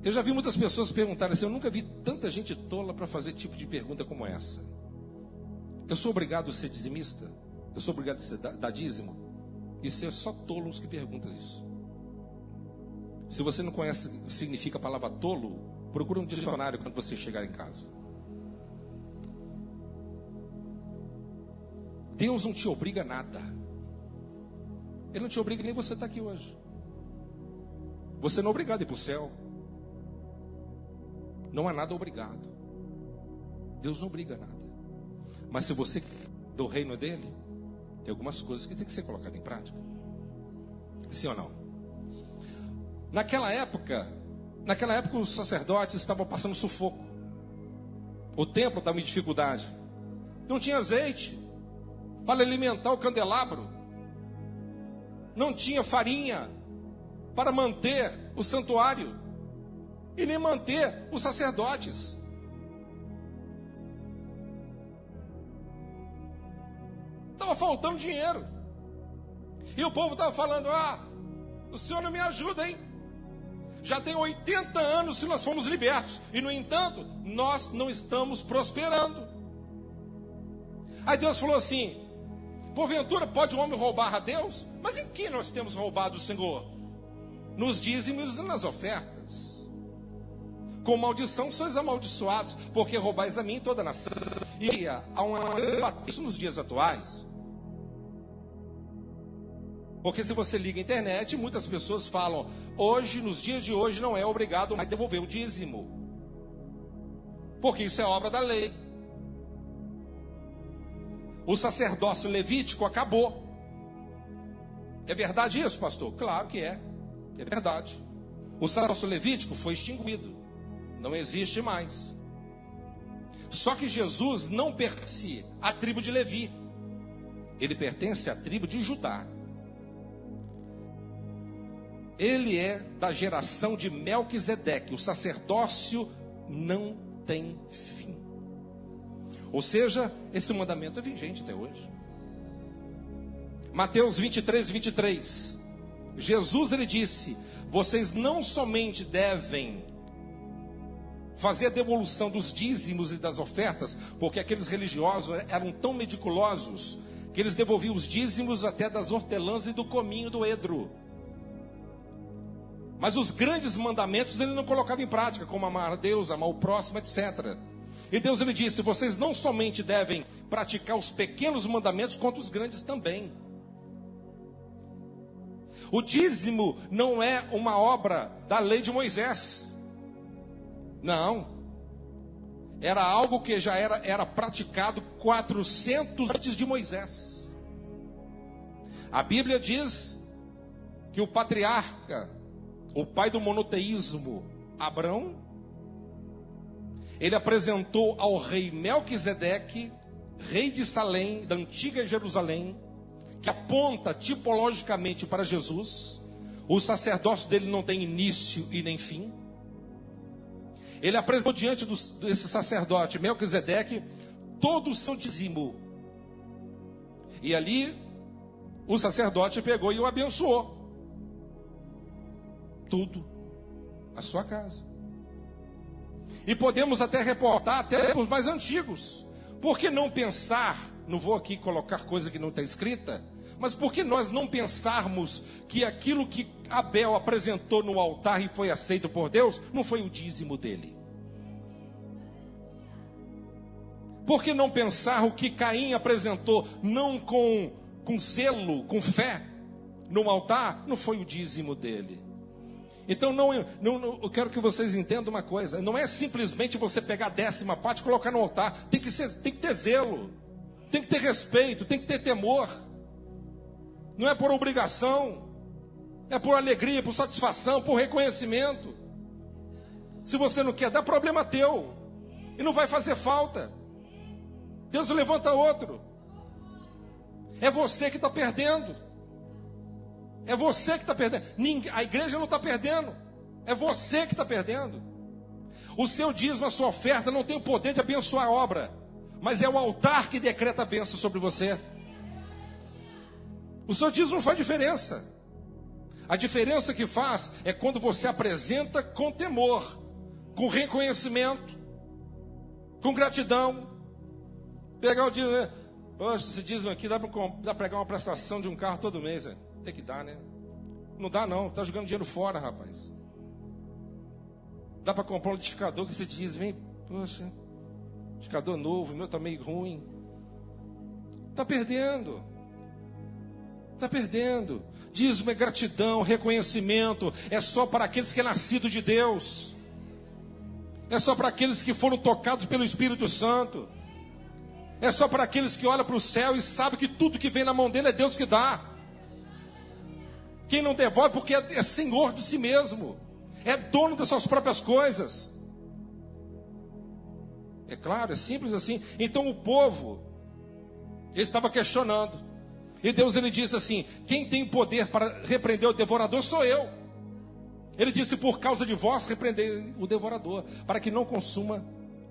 Eu já vi muitas pessoas perguntarem assim: eu nunca vi tanta gente tola para fazer tipo de pergunta como essa. Eu sou obrigado a ser dizimista? Eu sou obrigado a ser dar dízimo? Isso é só tolos que perguntam isso. Se você não conhece o que significa a palavra tolo, procura um dicionário quando você chegar em casa. Deus não te obriga a nada. Ele não te obriga nem você estar aqui hoje. Você não é obrigado a ir para o céu. Não há nada obrigado. Deus não obriga a nada. Mas se você do reino dele, tem algumas coisas que tem que ser colocadas em prática. Sim ou não? Naquela época os sacerdotes estavam passando sufoco. O templo estava em dificuldade. Não tinha azeite para alimentar o candelabro. Não tinha farinha para manter o santuário e nem manter os sacerdotes. Estava faltando dinheiro. E o povo estava falando: o senhor não me ajuda, hein? Já tem 80 anos que nós fomos libertos, e no entanto, nós não estamos prosperando. Aí Deus falou assim: porventura pode o homem roubar a Deus? Mas em que nós temos roubado o Senhor? Nos dízimos e nas ofertas. Com maldição sois amaldiçoados, porque roubais a mim toda a nação. E há isso nos dias atuais. Porque se você liga a internet, muitas pessoas falam: hoje, nos dias de hoje, não é obrigado mais devolver o dízimo, porque isso é obra da lei. O sacerdócio levítico acabou. É verdade isso, pastor? Claro que é. É verdade. O sacerdócio levítico foi extinguido. Não existe mais. Só que Jesus não pertence à tribo de Levi. Ele pertence à tribo de Judá. Ele é da geração de Melquisedeque. O sacerdócio não tem fim. Ou seja, esse mandamento é vigente até hoje. Mateus 23:23. Jesus, ele disse: vocês não somente devem fazer a devolução dos dízimos e das ofertas, porque aqueles religiosos eram tão meticulosos que eles devolviam os dízimos até das hortelãs e do cominho do edro. Mas os grandes mandamentos ele não colocava em prática, como amar a Deus, amar o próximo, etc. E Deus, ele disse: vocês não somente devem praticar os pequenos mandamentos, quanto os grandes também. O dízimo não é uma obra da lei de Moisés. Não. Era algo que já era praticado 400 antes de Moisés. A Bíblia diz que o patriarca, o pai do monoteísmo, Abrão, ele apresentou ao rei Melquisedeque, rei de Salém, da antiga Jerusalém, que aponta tipologicamente para Jesus. O sacerdócio dele não tem início e nem fim. Ele apresentou diante desse sacerdote Melquisedeque todo o seu dízimo. E ali o sacerdote pegou e o abençoou. Tudo a sua casa. E podemos até reportar até os mais antigos. Por que não pensar, não vou aqui colocar coisa que não está escrita, mas por que nós não pensarmos que aquilo que Abel apresentou no altar e foi aceito por Deus, não foi o dízimo dele? Por que não pensar o que Caim apresentou, não com zelo, com fé, no altar, não foi o dízimo dele? Então eu quero que vocês entendam uma coisa: não é simplesmente você pegar a 10ª parte e colocar no altar. Tem que ter zelo, tem que ter respeito, tem que ter temor. Não é por obrigação, é por alegria, por satisfação, por reconhecimento. Se você não quer, dá problema teu, e não vai fazer falta. Deus levanta outro. É você que está perdendo. É você que está perdendo. A igreja não está perdendo. É você que está perdendo. O seu dízimo, a sua oferta não tem o poder de abençoar a obra, mas é o altar que decreta a bênção sobre você. O seu dízimo não faz diferença. A diferença que faz é quando você apresenta com temor, com reconhecimento, com gratidão. Pegar o dízimo, né? Poxa, esse dízimo aqui dá para pegar uma prestação de um carro todo mês, né? Tem que dar, né? Não dá não, tá jogando dinheiro fora, rapaz. Dá para comprar um liquidificador que você diz, vem, poxa, liquidificador novo, o meu tá meio ruim. Tá perdendo. Tá perdendo. Dízimo é gratidão, reconhecimento, é só para aqueles que é nascido de Deus. É só para aqueles que foram tocados pelo Espírito Santo. É só para aqueles que olham para o céu e sabem que tudo que vem na mão dele é Deus que dá. Quem não devolve porque é senhor de si mesmo, é dono das suas próprias coisas. É claro, é simples assim. Então o povo, ele estava questionando, e Deus, ele disse assim: quem tem poder para repreender o devorador sou eu. Ele disse: por causa de vós repreendei o devorador, para que não consuma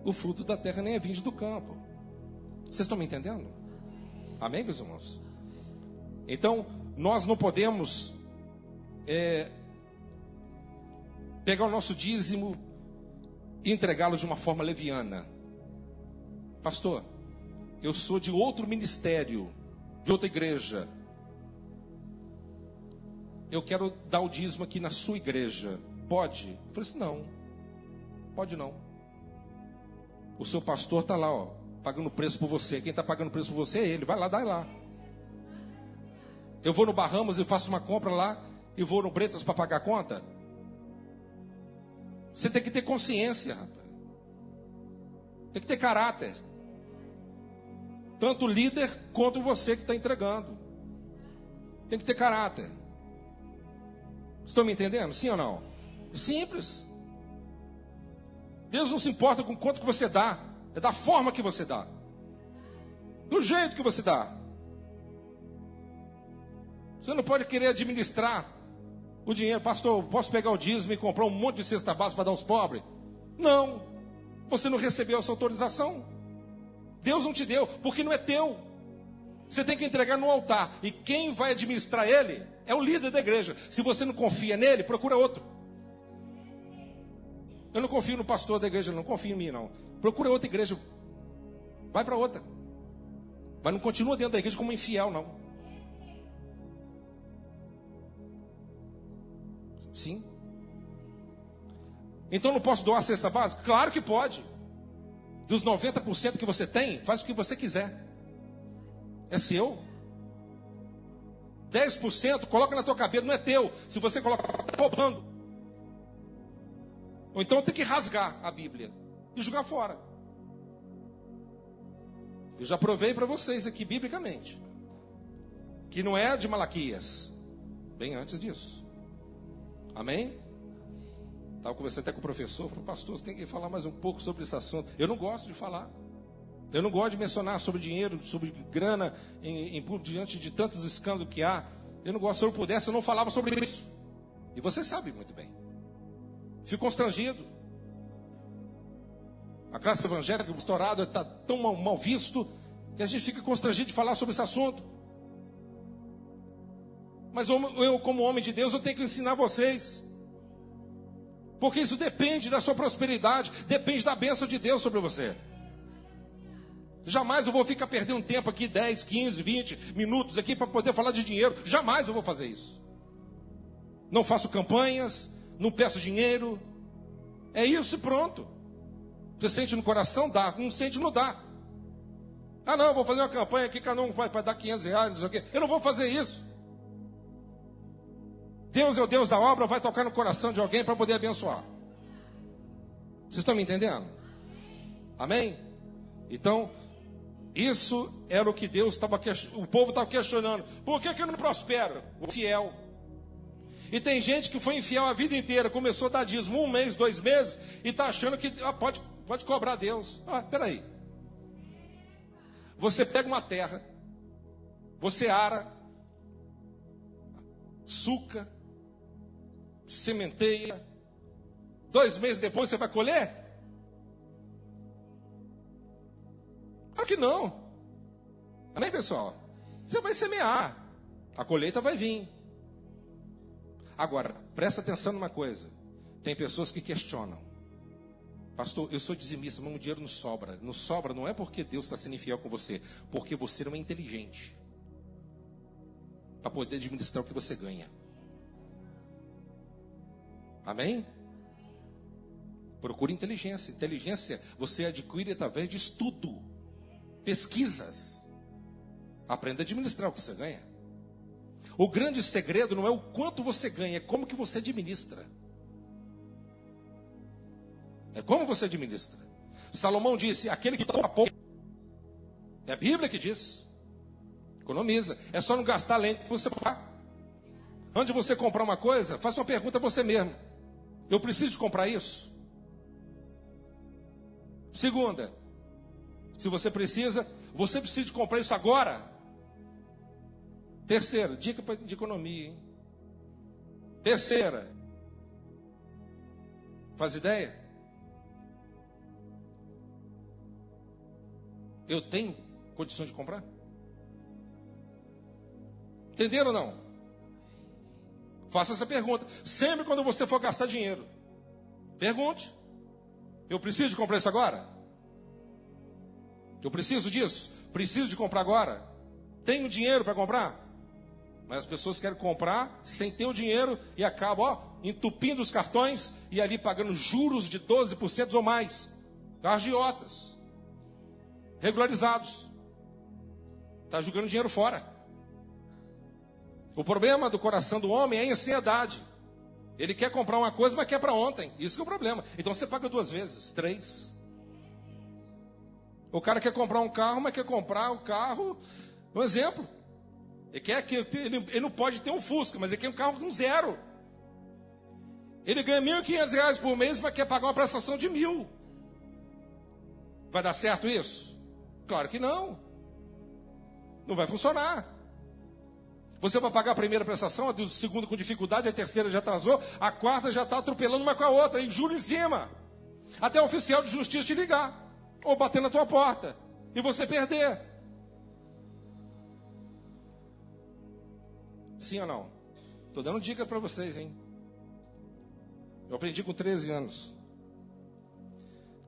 o fruto da terra, nem a vinde do campo. Vocês estão me entendendo? Amém, meus irmãos? Então nós não podemos pegar o nosso dízimo e entregá-lo de uma forma leviana. Pastor, eu sou de outro ministério, de outra igreja, eu quero dar o dízimo aqui na sua igreja, pode? Eu falei assim: não, pode não. O seu pastor está lá, ó, pagando preço por você. Quem está pagando preço por você é ele. Vai lá, dá lá. Eu vou no Bahamas e faço uma compra lá, e vou no Bretas para pagar a conta? Você tem que ter consciência, rapaz. Tem que ter caráter. Tanto o líder quanto você que está entregando. Tem que ter caráter. Estão me entendendo? Sim ou não? Simples. Deus não se importa com quanto que você dá. É da forma que você dá. Do jeito que você dá. Você não pode querer administrar o dinheiro. Pastor, posso pegar o dízimo e comprar um monte de cesta básica para dar aos pobres? Não. Você não recebeu essa autorização. Deus não te deu, porque não é teu. Você tem que entregar no altar. E quem vai administrar ele É o líder da igreja. Se você não confia nele, procura outro. Eu não confio no pastor da igreja, não confio em mim, não. Procura outra igreja. Vai para outra. Mas não continua dentro da igreja como infiel, não. Sim. Então não posso doar a cesta básica? Claro que pode. Dos 90% que você tem, faz o que você quiser. É seu. 10% coloca na tua cabeça, não é teu. Se você coloca, está roubando. Ou então tem que rasgar a Bíblia e jogar fora. Eu já provei para vocês aqui, biblicamente, que não é de Malaquias, bem antes disso. Amém? Estava conversando até com o professor, falei, pastor, você tem que falar mais um pouco sobre esse assunto. Eu não gosto de falar. Eu não gosto de mencionar sobre dinheiro, sobre grana, diante de tantos escândalos que há. Eu não gosto, se eu pudesse, eu não falava sobre isso. E você sabe muito bem. Fico constrangido. A classe evangélica, o pastorado está tão mal visto, que a gente fica constrangido de falar sobre esse assunto. Mas eu, como homem de Deus, eu tenho que ensinar vocês. Porque isso depende da sua prosperidade, depende da bênção de Deus sobre você. Jamais eu vou ficar perdendo tempo aqui, 10, 15, 20 minutos aqui para poder falar de dinheiro. Jamais eu vou fazer isso. Não faço campanhas, não peço dinheiro. É isso e pronto. Você sente no coração, dá. Não sente, não dá. Ah não, eu vou fazer uma campanha aqui, cada um vai dar 500 reais, não sei o quê. Eu não vou fazer isso. Deus é o Deus da obra, vai tocar no coração de alguém para poder abençoar. Vocês estão me entendendo? Amém? Então, isso era o que Deus estava questionando. O povo estava questionando. Por que eu não prospero? O fiel. E tem gente que foi infiel a vida inteira. Começou a dar dízimo 1 mês, 2 meses. E está achando que pode cobrar Deus. Peraí. Você pega uma terra. Você ara. Suca. Sementeia. 2 meses depois você vai colher? Claro que não. Amém, pessoal? Você vai semear. A colheita vai vir. Agora, presta atenção numa coisa. Tem pessoas que questionam. Pastor, eu sou dizimista, mas o dinheiro não sobra. Não sobra não é porque Deus está sendo infiel com você. Porque você não é inteligente. Para poder administrar o que você ganha. Amém? Procure inteligência. Inteligência você adquire através de estudo. Pesquisas. Aprenda a administrar o que você ganha. O grande segredo não é o quanto você ganha, é como que você administra. É como você administra. Salomão disse, aquele que toma pouco, é a Bíblia que diz, economiza. É só não gastar além do que você pagar. Antes de você comprar uma coisa, faça uma pergunta a você mesmo. Eu preciso de comprar isso? Segunda, se você precisa de comprar isso agora? Terceira, dica de economia, hein? Terceira, faz ideia? Eu tenho condição de comprar? Entenderam ou não? Faça essa pergunta. Sempre quando você for gastar dinheiro, pergunte. Eu preciso de comprar isso agora? Eu preciso disso? Preciso de comprar agora? Tenho dinheiro para comprar? Mas as pessoas querem comprar sem ter o dinheiro e acabam entupindo os cartões e ali pagando juros de 12% ou mais. Agiotas. Regularizados. Está jogando dinheiro fora. O problema do coração do homem é a ansiedade. Ele quer comprar uma coisa, mas quer para ontem. Isso que é o problema. Então você paga 2 vezes, 3. O cara quer comprar um carro, mas quer comprar o carro. Um exemplo. Ele não pode ter um Fusca, mas ele quer um carro com 0. Ele ganha R$1.500 por mês, mas quer pagar uma prestação de 1.000. Vai dar certo isso? Claro que não. Não vai funcionar. Você vai pagar a primeira prestação, a segunda com dificuldade, a terceira já atrasou, a quarta já está atropelando uma com a outra, e juro em cima. Até o oficial de justiça te ligar, ou bater na tua porta, e você perder. Sim ou não? Estou dando dica para vocês, hein? Eu aprendi com 13 anos.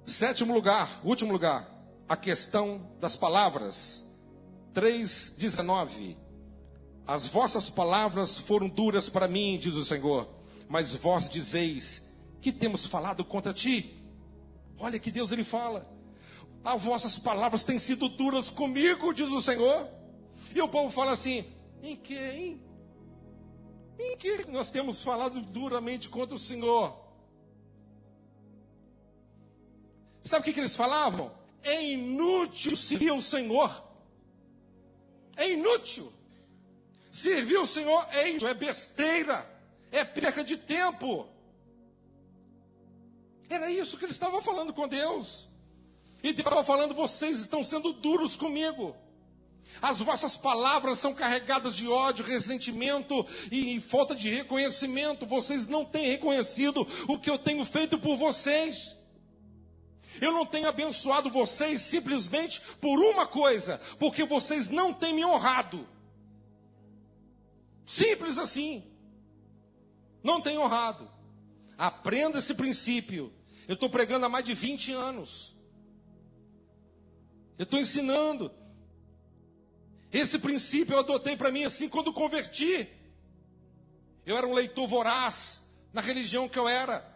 7º lugar, último lugar, a questão das palavras. 3:19. As vossas palavras foram duras para mim, diz o Senhor, mas vós dizeis que temos falado contra ti. Olha que Deus ele fala. As vossas palavras têm sido duras comigo, diz o Senhor. E o povo fala assim: em que, hein? Em que nós temos falado duramente contra o Senhor? Sabe o que eles falavam? É inútil servir o Senhor. É inútil. Servir o Senhor é inútil, é besteira, é perca de tempo. Era isso que eles estavam falando com Deus. E Deus estava falando: vocês estão sendo duros comigo. As vossas palavras são carregadas de ódio, ressentimento e falta de reconhecimento. Vocês não têm reconhecido o que eu tenho feito por vocês. Eu não tenho abençoado vocês simplesmente por uma coisa, porque vocês não têm me honrado. Simples assim. Não têm honrado. Aprenda esse princípio. Eu estou pregando há mais de 20 anos. Eu estou ensinando. Esse princípio eu adotei para mim assim quando converti. Eu era um leitor voraz na religião que eu era.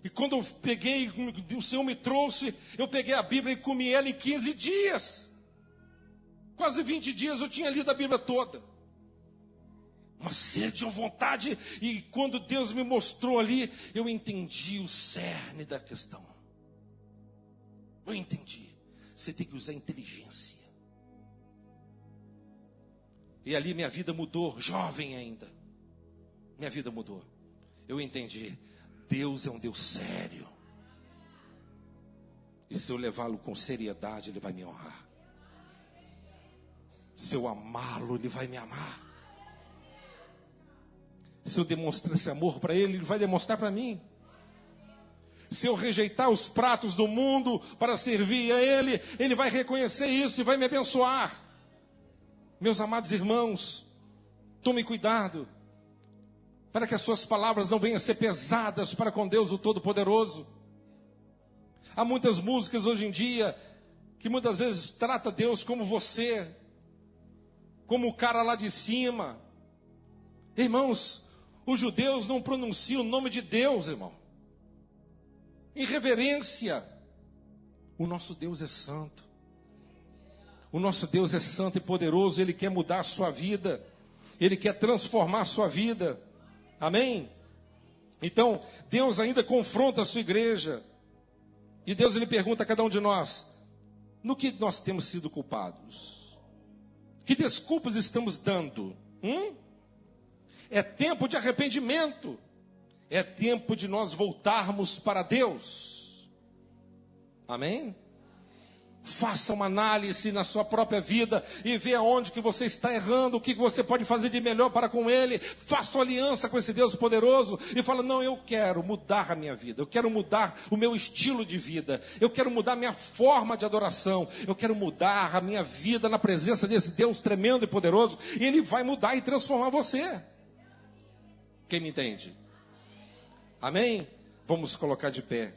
E quando eu peguei, o Senhor me trouxe, eu peguei a Bíblia e comi ela em 15 dias. Quase 20 dias eu tinha lido a Bíblia toda. Uma sede, uma vontade. E quando Deus me mostrou ali, eu entendi o cerne da questão. Eu entendi. Você tem que usar inteligência. E ali minha vida mudou, jovem ainda. Minha vida mudou. Eu entendi. Deus é um Deus sério. E se eu levá-lo com seriedade, Ele vai me honrar. Se eu amá-lo, Ele vai me amar. Se eu demonstrar esse amor para Ele, Ele vai demonstrar para mim. Se eu rejeitar os pratos do mundo para servir a Ele, Ele vai reconhecer isso e vai me abençoar. Meus amados irmãos, tome cuidado, para que as suas palavras não venham a ser pesadas para com Deus o Todo-Poderoso. Há muitas músicas hoje em dia, que muitas vezes trata Deus como você, como o cara lá de cima. Irmãos, os judeus não pronunciam o nome de Deus, irmão. Em reverência. O nosso Deus é santo. O nosso Deus é santo e poderoso. Ele quer mudar a sua vida. Ele quer transformar a sua vida. Amém? Então, Deus ainda confronta a sua igreja. E Deus ele pergunta a cada um de nós: no que nós temos sido culpados? Que desculpas estamos dando? É tempo de arrependimento. É tempo de nós voltarmos para Deus. Amém? Faça uma análise na sua própria vida e veja onde que você está errando, o que você pode fazer de melhor para com Ele. Faça uma aliança com esse Deus poderoso e fala: não, eu quero mudar a minha vida, eu quero mudar o meu estilo de vida, eu quero mudar a minha forma de adoração, eu quero mudar a minha vida na presença desse Deus tremendo e poderoso, e Ele vai mudar e transformar você. Quem me entende? Amém? Vamos colocar de pé.